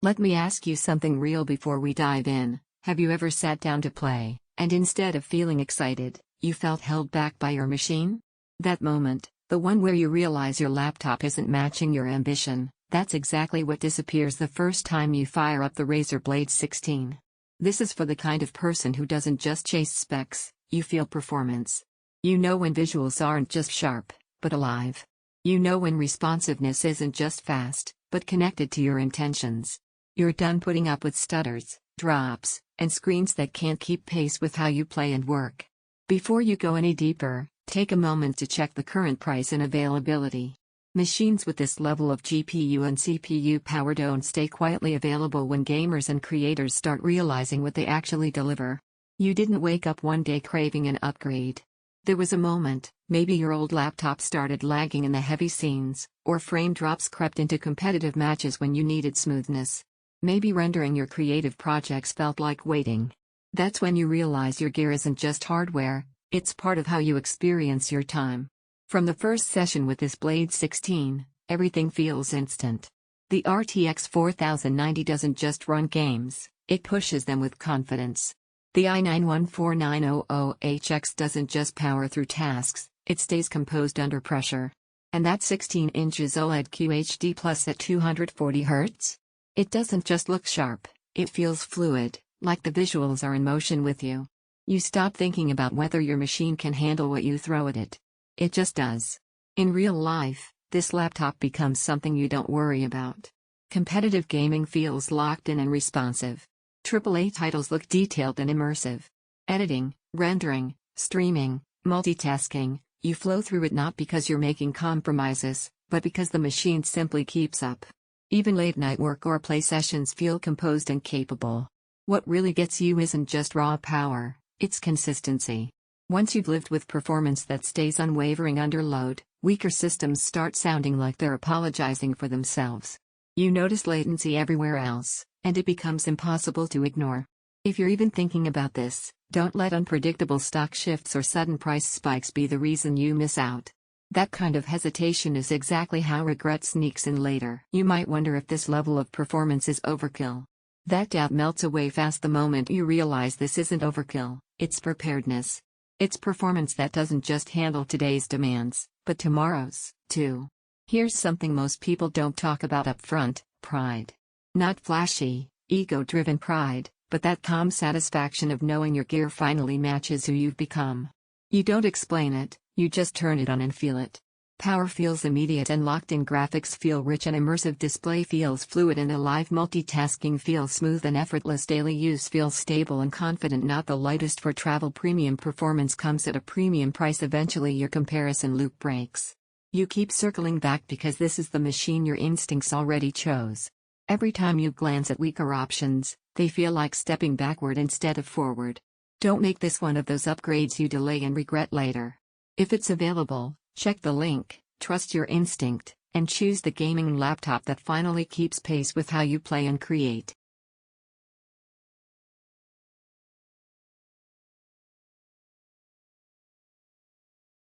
Let me ask you something real before we dive in. Have you ever sat down to play, and instead of feeling excited, you felt held back by your machine? That moment, the one where you realize your laptop isn't matching your ambition, that's exactly what disappears the first time you fire up the Razer Blade 16. This is for the kind of person who doesn't just chase specs, you feel performance. You know when visuals aren't just sharp, but alive. You know when responsiveness isn't just fast, but connected to your intentions. You're done putting up with stutters, drops, and screens that can't keep pace with how you play and work. Before you go any deeper, take a moment to check the current price and availability. Machines with this level of GPU and CPU power don't stay quietly available when gamers and creators start realizing what they actually deliver. You didn't wake up one day craving an upgrade. There was a moment, maybe your old laptop started lagging in the heavy scenes, or frame drops crept into competitive matches when you needed smoothness. Maybe rendering your creative projects felt like waiting. That's when you realize your gear isn't just hardware, it's part of how you experience your time. From the first session with this Blade 16, everything feels instant. The RTX 4090 doesn't just run games, it pushes them with confidence. The i9-14900HX doesn't just power through tasks, it stays composed under pressure. And that 16 inches OLED QHD Plus at 240Hz? It doesn't just look sharp, it feels fluid, like the visuals are in motion with you. You stop thinking about whether your machine can handle what you throw at it. It just does. In real life, this laptop becomes something you don't worry about. Competitive gaming feels locked in and responsive. AAA titles look detailed and immersive. Editing, rendering, streaming, multitasking, you flow through it not because you're making compromises, but because the machine simply keeps up. Even late-night work or play sessions feel composed and capable. What really gets you isn't just raw power, it's consistency. Once you've lived with performance that stays unwavering under load, weaker systems start sounding like they're apologizing for themselves. You notice latency everywhere else, and it becomes impossible to ignore. If you're even thinking about this, don't let unpredictable stock shifts or sudden price spikes be the reason you miss out. That kind of hesitation is exactly how regret sneaks in later. You might wonder if this level of performance is overkill. That doubt melts away fast the moment you realize this isn't overkill, it's preparedness. It's performance that doesn't just handle today's demands, but tomorrow's, too. Here's something most people don't talk about up front: pride. Not flashy, ego-driven pride, but that calm satisfaction of knowing your gear finally matches who you've become. You don't explain it, you just turn it on and feel it. Power feels immediate and locked in, graphics feel rich and immersive, display feels fluid and alive, multitasking feels smooth and effortless, daily use feels stable and confident. Not the lightest for travel, premium performance comes at a premium price. Eventually your comparison loop breaks. You keep circling back because this is the machine your instincts already chose. Every time you glance at weaker options, they feel like stepping backward instead of forward. Don't make this one of those upgrades you delay and regret later. If it's available, check the link, trust your instinct, and choose the gaming laptop that finally keeps pace with how you play and create.